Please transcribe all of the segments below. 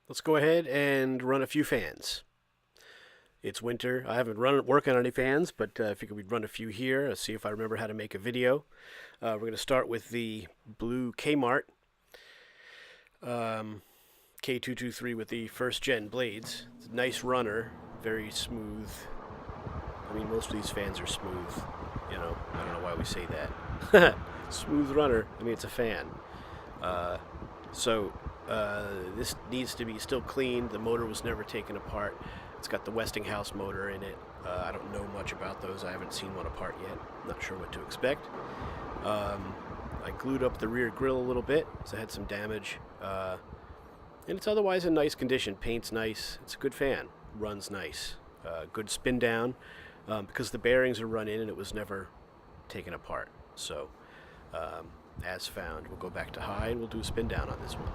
Let's go ahead and run a few fans. It's winter. I haven't worked on any fans, but I figured we'd run a few here. See if I remember how to make a video. We're going to start with the blue K-Mart K223 with the first gen blades. It's a nice runner, very smooth. I mean, most of these fans are smooth. I don't know why we say that. Smooth runner. I mean, it's a fan. Uh, so this needs to be still cleaned. The motor was never taken apart. It's got the Westinghouse motor in it. I don't know much about those. I haven't seen one apart yet. Not sure what to expect. I glued up the rear grille a little bit, so I had some damage. And it's otherwise in nice condition. Paint's nice. It's a good fan. Runs nice. Good spin down because the bearings are run in and it was never taken apart. So, as found, we'll go back to high and we'll do a spin down on this one.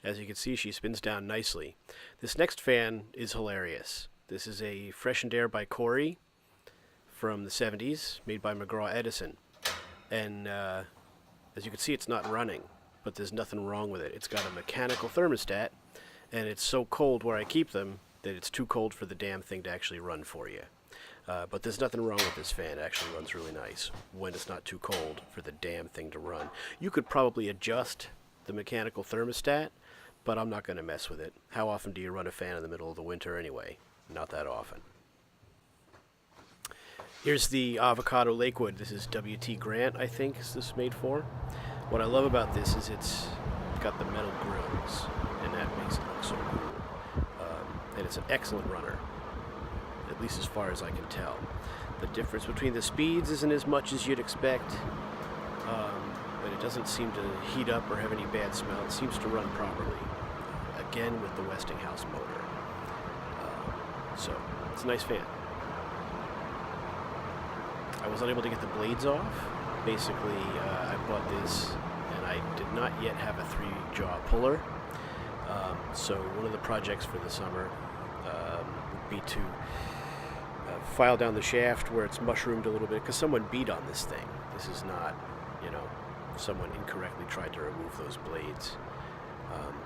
As you can see, she spins down nicely. This next fan is hilarious. This is a Freshened Air by Corey from the 70s, made by McGraw-Edison. And as you can see, it's not running, but there's nothing wrong with it. It's got a mechanical thermostat, and it's so cold where I keep them that it's too cold for the damn thing to actually run for you. But there's nothing wrong with this fan. It actually runs really nice when it's not too cold for the damn thing to run. You could probably adjust the mechanical thermostat, but I'm not going to mess with it. How often do you run a fan in the middle of the winter anyway? Not that often. Here's the Avocado Lakewood. This is W.T. Grant, I think, is this made for. What I love about this is it's got the metal grills, and that makes it look so cool. And it's an excellent runner, at least as far as I can tell. The difference between the speeds isn't as much as you'd expect, but it doesn't seem to heat up or have any bad smell. It seems to run properly, again with the Westinghouse motor. So it's a nice fan. I was unable to get the blades off. Basically, I bought this and I did not yet have a 3-jaw puller. So one of the projects for the summer would be to file down the shaft where it's mushroomed a little bit, because someone beat on this thing. This is not, someone incorrectly tried to remove those blades.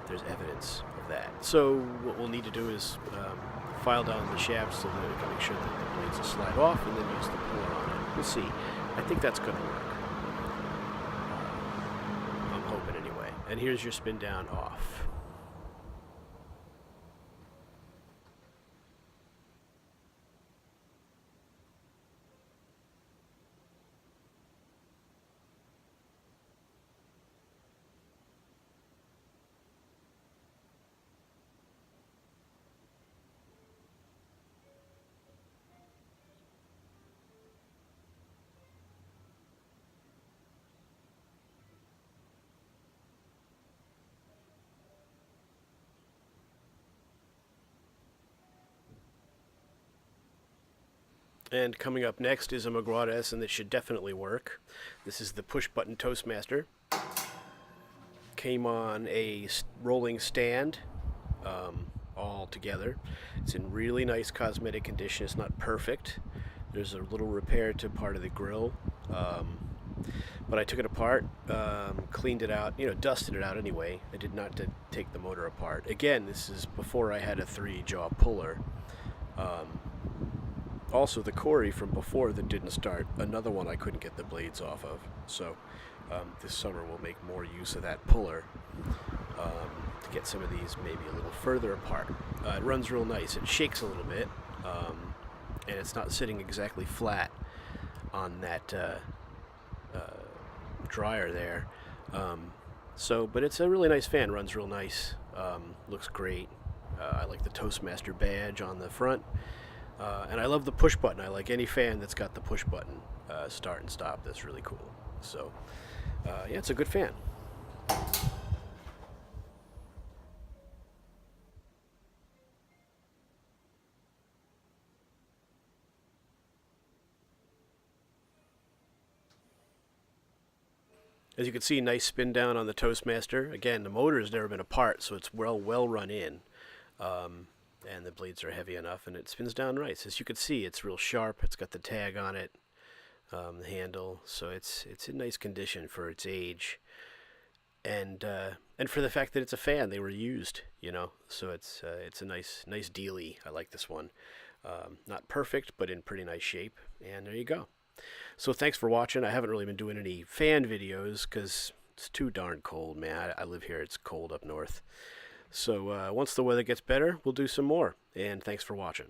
There's evidence of that. So what we'll need to do is file down the shaft so that we can make sure that the blades will slide off, and then use the puller on it. We'll see. I think that's going to work. I'm hoping anyway. And here's your spin down off. And coming up next is a McGraw-Edison that should definitely work. This is the push-button Toastmaster. Came on a rolling stand all together. It's in really nice cosmetic condition. It's not perfect. There's a little repair to part of the grill. But I took it apart, cleaned it out, dusted it out anyway. I did not take the motor apart. Again, this is before I had a 3-jaw puller. Also, the Corey from before that didn't start, another one I couldn't get the blades off of. So this summer we'll make more use of that puller to get some of these maybe a little further apart. It runs real nice. It shakes a little bit, and it's not sitting exactly flat on that dryer there. But it's a really nice fan. Runs real nice. Looks great. I like the Toastmaster badge on the front. And I love the push button. I like any fan that's got the push button, start and stop. That's really cool. So, yeah, it's a good fan. As you can see, nice spin down on the Toastmaster. Again, the motor has never been apart, so it's well run in. And the blades are heavy enough, and it spins down nice. As you can see, it's real sharp. It's got the tag on it, the handle, so it's in nice condition for its age. And for the fact that it's a fan, they were used, so it's a nice dealie. I like this one. Not perfect, but in pretty nice shape. And there you go. So thanks for watching. I haven't really been doing any fan videos because it's too darn cold, man. I live here. It's cold up north. So once the weather gets better, we'll do some more. And thanks for watching.